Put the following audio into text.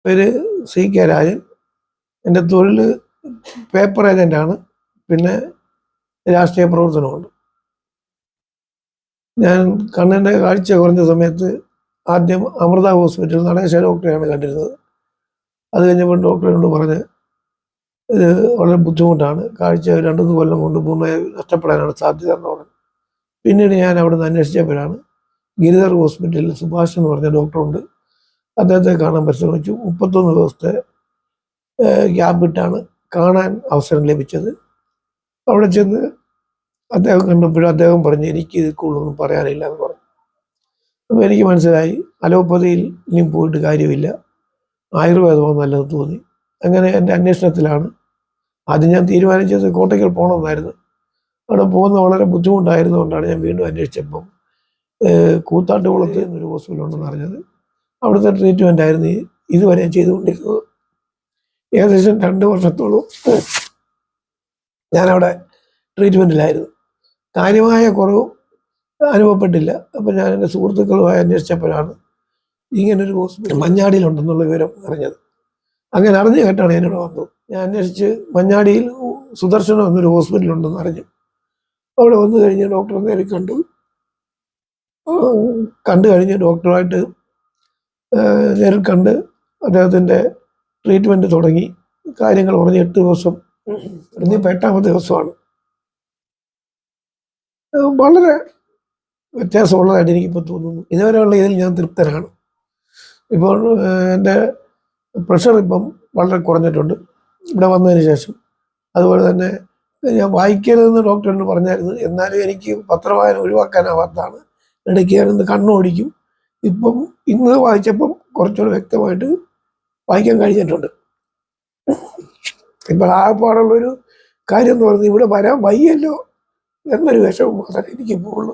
പേര് CK രാജൻ. എൻ്റെ തൊഴിൽ പേപ്പർ ഏജൻ്റാണ്, പിന്നെ രാഷ്ട്രീയ പ്രവർത്തനമുണ്ട്. ഞാൻ കണ്ണിൻ്റെ കാഴ്ച കുറഞ്ഞ സമയത്ത് ആദ്യം അമൃത ഹോസ്പിറ്റൽ നടേശ ഡോക്ടറെയാണ് കണ്ടിരുന്നത്. അത് കഴിഞ്ഞപ്പോൾ ഡോക്ടറിനോട് പറഞ്ഞ് ഇത് വളരെ ബുദ്ധിമുട്ടാണ്, കാഴ്ച 2-3 കൊല്ലം കൊണ്ട് പൂർണ്ണമായി നഷ്ടപ്പെടാനാണ് സാധ്യത എന്ന് പറഞ്ഞു. പിന്നീട് ഞാൻ അവിടെ നിന്ന് അന്വേഷിച്ചപ്പോഴാണ് ഗിരിധർ ഹോസ്പിറ്റലിൽ സുഭാഷ് എന്ന് പറഞ്ഞ ഡോക്ടറുണ്ട്, അദ്ദേഹത്തെ കാണാൻ പരിശ്രമിച്ചു. 31 ദിവസത്തെ ഗ്യാപ്പിട്ടാണ് കാണാൻ അവസരം ലഭിച്ചത്. അവിടെ ചെന്ന് അദ്ദേഹം കണ്ടപ്പോഴും അദ്ദേഹം പറഞ്ഞു എനിക്ക് ഇത് കൂടുതലൊന്നും പറയാനില്ല എന്ന് പറഞ്ഞു. അപ്പോൾ എനിക്ക് മനസ്സിലായി അലോപ്പതിയിൽ ഇനിയും പോയിട്ട് കാര്യമില്ല, ആയുർവേദമാണ് നല്ലത് തോന്നി. അങ്ങനെ എൻ്റെ അന്വേഷണത്തിലാണ് ആദ്യം ഞാൻ തീരുമാനിച്ചത് കോട്ടയ്ക്കൽ പോകണമെന്നായിരുന്നു. അവിടെ പോകുന്നത് വളരെ ബുദ്ധിമുട്ടായിരുന്നുകൊണ്ടാണ് ഞാൻ വീണ്ടും അന്വേഷിച്ചപ്പം കൂത്താട്ടുകുളത്ത് എന്നൊരു ഹോസ്പിറ്റൽ ഉണ്ടെന്ന് അറിഞ്ഞത്. അവിടുത്തെ ട്രീറ്റ്മെൻ്റ് ആയിരുന്നു ഇതുവരെ ചെയ്തുകൊണ്ടിരുന്നത്. ഏകദേശം 2 വർഷത്തോളം ഞാനവിടെ ട്രീറ്റ്മെൻറ്റിലായിരുന്നു. കാര്യമായ കുറവ് അനുഭവപ്പെട്ടില്ല. അപ്പം ഞാൻ എൻ്റെ സുഹൃത്തുക്കളുമായി അന്വേഷിച്ചപ്പോഴാണ് ഇങ്ങനൊരു ഹോസ്പിറ്റൽ മഞ്ഞാടിയിലുണ്ടെന്നുള്ള വിവരം അറിഞ്ഞത്. അങ്ങനെ അറിഞ്ഞു കേട്ടാണ് ഞാനിവിടെ വന്നത്. ഞാൻ അന്വേഷിച്ച് മഞ്ഞാടിയിൽ സുദർശനം എന്നൊരു ഹോസ്പിറ്റൽ ഉണ്ടെന്ന് അറിഞ്ഞു. അവിടെ വന്നു കഴിഞ്ഞ് ഡോക്ടറെ നേരിൽ കണ്ടു കഴിഞ്ഞ് ഡോക്ടറുമായിട്ട് നേരിൽ കണ്ട് അദ്ദേഹത്തിൻ്റെ ട്രീറ്റ്മെൻറ്റ് തുടങ്ങി. കാര്യങ്ങൾ പറഞ്ഞ് 8 ദിവസം, ഇന്നിപ്പോൾ 8ാമത്തെ ദിവസമാണ്. വളരെ വ്യത്യാസമുള്ളതായിട്ട് എനിക്കിപ്പോൾ തോന്നുന്നു. ഇതുവരെയുള്ള ഇതിൽ ഞാൻ തൃപ്തനാണ്. ഇപ്പോൾ എൻ്റെ പ്രഷർ ഇപ്പം വളരെ കുറഞ്ഞിട്ടുണ്ട് ഇവിടെ വന്നതിന് ശേഷം. അതുപോലെ തന്നെ ഞാൻ വായിക്കരുതെന്ന് ഡോക്ടറിനോട് പറഞ്ഞായിരുന്നു, എന്നാലും എനിക്ക് പത്രവായന ഒഴിവാക്കാനാവാത്തതാണ്. ഇടയ്ക്ക് ഞാനിന്ന് കണ്ണോടിക്കും. ഇപ്പം ഇന്ന് വായിച്ചപ്പം കുറച്ചുകൂടെ വ്യക്തമായിട്ട് വായിക്കാൻ കഴിഞ്ഞിട്ടുണ്ട്. ഇപ്പോൾ ആകെപ്പാടുള്ളൊരു കാര്യം എന്ന് പറയുന്നത് ഇവിടെ വരാൻ വയ്യല്ലോ എന്നൊരു വിഷമം മാത്രമേ എനിക്കിപ്പോൾ ഉള്ളൂ.